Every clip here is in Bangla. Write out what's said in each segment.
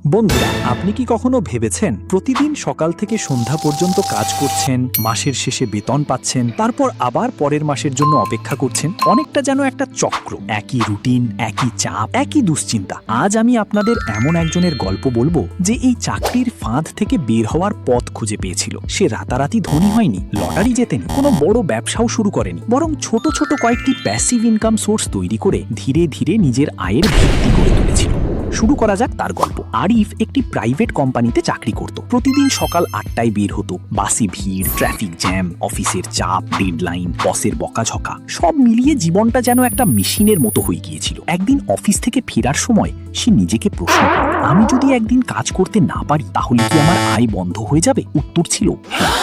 বন্ধুরা, আপনি কি কখনো ভেবেছেন প্রতিদিন সকাল থেকে সন্ধ্যা পর্যন্ত কাজ করছেন, মাসের শেষে বেতন পাচ্ছেন, তারপর আবার পরের মাসের জন্য অপেক্ষা করছেন? অনেকটা যেন একটা চক্র, একই রুটিন, একই চাপ, একই দুশ্চিন্তা। আজ আমি আপনাদের এমন একজনের গল্প বলবো যে এই চাকরির ফাঁদ থেকে বের হওয়ার পথ খুঁজে পেয়েছিল। সে রাতারাতি ধনী হয়নি, লটারি জেতেনি, কোনো বড় ব্যবসাও শুরু করেনি, বরং ছোট ছোট কয়েকটি প্যাসিভ ইনকাম সোর্স তৈরি করে ধীরে ধীরে নিজের আয়ের ভিত্তি গড়ে তুলেছিল। শুরু করা যাক তার গল্প। আরিফ একটি প্রাইভেট কোম্পানিতে চাকরি করত। প্রতিদিন সকাল 8টায় বের হতো। বাসে ভিড়, ট্রাফিক জ্যাম, অফিসের চাপ, ডেডলাইন, বসের বকাঝকা, সব মিলিয়ে জীবনটা যেন একটা মেশিনের মতো হয়ে গিয়েছিল। একদিন অফিস থেকে ফেরার সময় সে নিজেকে প্রশ্ন করল, আমি যদি একদিন কাজ করতে না পারি তাহলে কি আমার আয় বন্ধ হয়ে যাবে? উত্তর ছিল হ্যাঁ।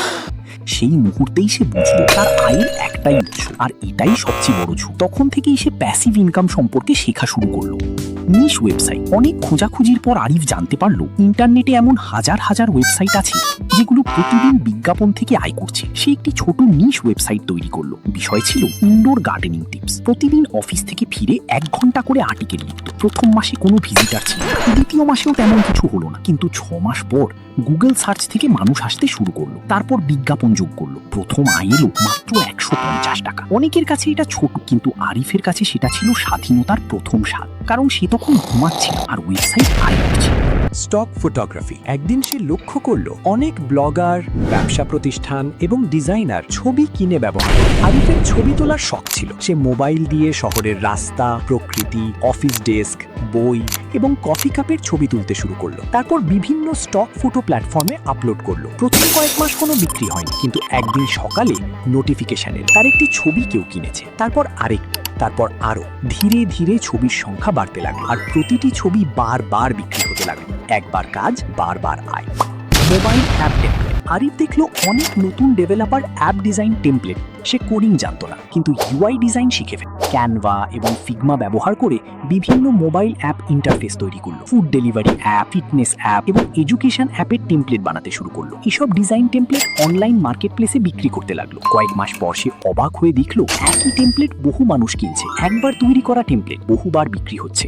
সেই মুহূর্তেই সে বুঝলো তার আয়ের একটাই উৎস, আর এটাই সবচেয়ে বড় ঝুঁকি। তখন থেকেই সে প্যাসিভ ইনকাম সম্পর্কে শেখা শুরু করলো। নিশ ওয়েবসাইট। অনেক খোঁজাখুঁজির পর আরিফ জানতে পারলো ইন্টারনেটে এমন হাজার হাজার ওয়েবসাইট আছে যেগুলো প্রতিদিন বিজ্ঞাপন থেকে আয় করছে। সে একটি ছোট নিশ ওয়েবসাইট তৈরি করলো। বিষয় ছিল ইনডোর গার্ডেনিং টিপস। প্রতিদিন অফিস থেকে ফিরে 1 ঘন্টা করে আর্টিকেল লিখত। প্রথম মাসে কোনো ভিজিটার ছিল না, দ্বিতীয় মাসেও তেমন কিছু হলো না, কিন্তু 6 মাস পর গুগল সার্চ থেকে মানুষ আসতে শুরু করলো। তারপর বিজ্ঞাপন যোগ করলো। প্রথম আয় এলো মাত্র 150 টাকা। অনেকের কাছে এটা ছোট, কিন্তু আরিফের কাছে সেটা ছিল স্বাধীনতার প্রথম স্বাদ। কারণ সে তখন ঘুমাচ্ছে আর ওয়েবসাইট আয় করছে। Stock photography. একদিন সে লক্ষ্য করলো অনেক ব্লগার, ব্যবসা প্রতিষ্ঠান এবং ডিজাইনার ছবি কিনে ব্যবহার করে। আরিফের ছবি তোলার শখ ছিল। সে মোবাইল দিয়ে শহরের রাস্তা, প্রকৃতি, অফিস ডেস্ক, বই এবং কফি কাপের ছবি তুলতে শুরু করলো। তারপর বিভিন্ন স্টক ফটো প্ল্যাটফর্মে আপলোড করলো। প্রথম কয়েক মাস কোনো বিক্রি হয়নি, কিন্তু একদিন সকালে নোটিফিকেশন এলো তার একটি ছবি কেউ কিনেছে। তারপর আরেকটি, তারপর আরো। ধীরে ধীরে ছবির সংখ্যা বাড়তে লাগলো, আর প্রতিটি ছবি বারবার বিক্রি হতে লাগলো। একবার কাজ, বারবার আয়। Mobile app template. আরিফ দেখলো অনেক নতুন ডেভেলপার অ্যাপ ডিজাইন টেমপ্লেট। সে কোডিং জানতো না, কিন্তু ইউআই ডিজাইন শিখে ফেলে। ক্যানভা এবং ফিগমা ব্যবহার করে বিভিন্ন মোবাইল অ্যাপ ইন্টারফেস তৈরি করলো। Food delivery app, fitness app এবং এডুকেশন অ্যাপের টেমপ্লেট বানাতে শুরু করলো। এসব ডিজাইন টেমপ্লেট অনলাইন মার্কেট প্লেসে বিক্রি করতে লাগলো। কয়েক মাস পর সে অবাক হয়ে দেখলো একই টেমপ্লেট বহু মানুষ কিনছে। একবার তৈরি করা টেমপ্লেট বহুবার বিক্রি হচ্ছে।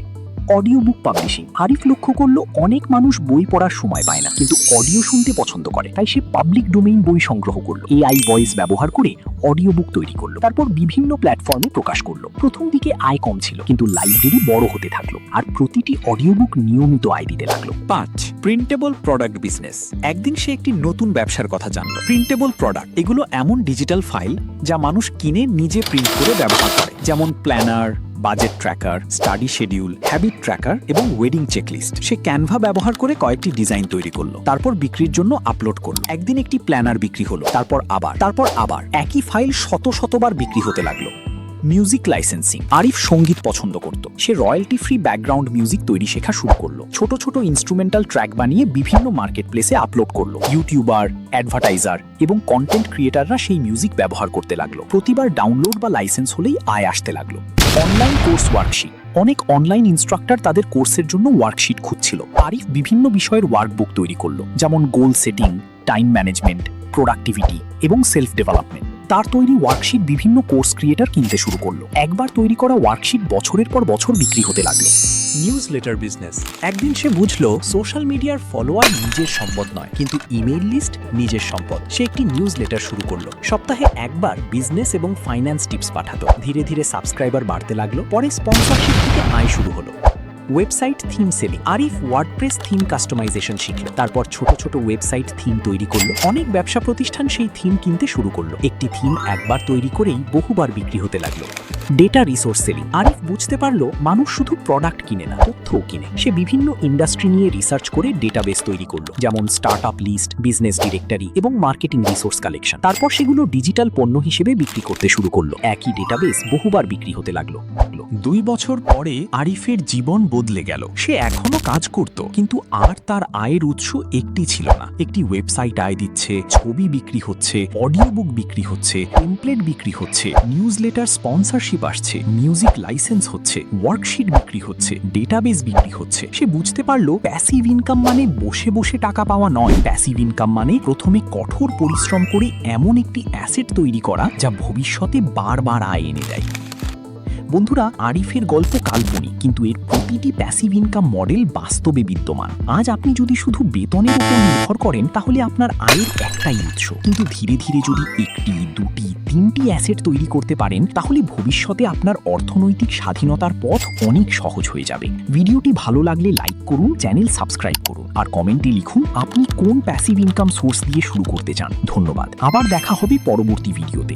Audio book publishing. আরিফ লক্ষ্য করলো অনেক মানুষ বই পড়ার সময় পায় না, কিন্তু অডিও শুনতে পছন্দ করে। তাই সে পাবলিক ডোমেইন বই সংগ্রহ করলো। এআই ভয়েস ব্যবহার করে অডিও বুক তৈরি করলো। তারপর বিভিন্ন প্ল্যাটফর্মে প্রকাশ করলো। প্রথম দিকে আয় কম ছিল, কিন্তু লাইব্রেরি বড় হতে থাকলো, আর প্রতিটি অডিও বুক নিয়মিত আয় দিতে লাগলো। 5. Printable product business. একদিন সে একটি নতুন ব্যবসার কথা জানলো। প্রিন্টেবল প্রোডাক্ট, এগুলো এমন ডিজিটাল ফাইল যা মানুষ কিনে নিজে প্রিন্ট করে ব্যবহার করে, যেমন planner, budget tracker, study schedule, habit tracker এবং ওয়েডিং চেকলিস্ট। সে ক্যানভা ব্যবহার করে কয়েকটি ডিজাইন তৈরি করলো। তারপর বিক্রির জন্য আপলোড করলো। একদিন একটি প্ল্যানার বিক্রি হলো, তারপর আবার একই ফাইল শতবার বিক্রি হতে লাগলো। Music licensing. আরিফ সঙ্গীত পছন্দ করত। সে রয়্যালটি ফ্রি ব্যাকগ্রাউন্ড মিউজিক তৈরি শেখা শুরু করলো। ছোট ছোট ইনস্ট্রুমেন্টাল ট্র্যাক বানিয়ে বিভিন্ন মার্কেট প্লেসে আপলোড করলো। ইউটিউবার, অ্যাডভার্টাইজার এবং কন্টেন্ট ক্রিয়েটাররা সেই মিউজিক ব্যবহার করতে লাগলো। প্রতিবার ডাউনলোড বা লাইসেন্স হলেই আয় আসতে লাগলো। Online course worksheet. অনেক অনলাইন ইনস্ট্রাক্টর তাদের কোর্সের জন্য ওয়ার্কশিট খুঁজছিল। আরিফ বিভিন্ন বিষয়ের ওয়ার্কবুক তৈরি করলো, যেমন গোল সেটিং, টাইম ম্যানেজমেন্ট, প্রোডাক্টিভিটি এবং সেলফ ডেভেলপমেন্ট। তার তৈরি ওয়ার্কশিট বিভিন্ন কোর্স ক্রিয়েটর কিনতে শুরু করলো। একবার তৈরি করা ওয়ার্কশিট বছরের পর বছর বিক্রি হতে লাগলো। News letter business. একদিন সে বুঝলো সোশ্যাল মিডিয়ার ফলোয়ার নিজের সম্পদ নয়, কিন্তু ইমেইল লিস্ট নিজের সম্পদ। সে একটি নিউজ লেটার শুরু করলো। সপ্তাহে একবার বিজনেস এবং ফাইন্যান্স টিপস পাঠাতো। ধীরে ধীরে সাবস্ক্রাইবার বাড়তে লাগলো। পরে স্পন্সরশিপ থেকে আয় শুরু হলো। Website theme selling. Arif WordPress theme customisation শিখল। তারপর ছোট ছোট ওয়েবসাইট থিম তৈরি করলো। অনেক ব্যবসা প্রতিষ্ঠান সেই থিম কিনতে শুরু করলো। একটি থিম একবার তৈরি করেই বহুবার বিক্রি হতে লাগলো। Data resource selling. আরিফ বুঝতে পারলো মানুষ শুধু প্রোডাক্ট কিনে না, তথ্যও কিনে। সে বিভিন্ন ইন্ডাস্ট্রি নিয়ে রিসার্চ করে ডেটাবেস তৈরি করলো, যেমন স্টার্টআপ লিস্ট, বিজনেস ডিরেক্টরি এবং মার্কেটিং রিসোর্স কালেকশন। তারপর সেগুলো ডিজিটাল পণ্য হিসেবে বিক্রি করতে শুরু করলো। একই ডেটাবেস বহুবার বিক্রি হতে লাগলো। 2 বছর পরে আরিফের জীবন বদলে গেল। সে এখনো কাজ করত, কিন্তু আর তার আয়ের উৎস একটি ছিল না। একটি ওয়েবসাইট আয় দিচ্ছে, ছবি বিক্রি হচ্ছে, অডিও বুক বিক্রি হচ্ছে, টেমপ্লেট বিক্রি হচ্ছে, নিউজ লেটার স্পন্সরশিপ আসছে, মিউজিক লাইসেন্স হচ্ছে, ওয়ার্কশিট বিক্রি হচ্ছে, ডেটাবেস বিক্রি হচ্ছে। সে বুঝতে পারলো প্যাসিভ ইনকাম মানে বসে বসে টাকা পাওয়া নয়। প্যাসিভ ইনকাম মানে প্রথমে কঠোর পরিশ্রম করে এমন একটি অ্যাসেট তৈরি করা যা ভবিষ্যতে বারবার আয় এনে দেয়। বন্ধুরা, আরিফের গল্প কাল্পনিক, কিন্তু এর প্রতিটি প্যাসিভ ইনকাম মডেল বাস্তবে বিদ্যমান। আজ আপনি যদি শুধু বেতনের উপর নির্ভর করেন তাহলে আপনার আয়ের একটাই উৎস, কিন্তু ধীরে ধীরে যদি একটি, দুটি, তিনটি অ্যাসেট তৈরি করতে পারেন তাহলে ভবিষ্যতে আপনার অর্থনৈতিক স্বাধীনতার পথ অনেক সহজ হয়ে যাবে। ভিডিওটি ভালো লাগলে লাইক করুন, চ্যানেল সাবস্ক্রাইব করুন আর কমেন্টে লিখুন আপনি কোন প্যাসিভ ইনকাম সোর্স দিয়ে শুরু করতে চান। ধন্যবাদ। আবার দেখা হবে পরবর্তী ভিডিওতে।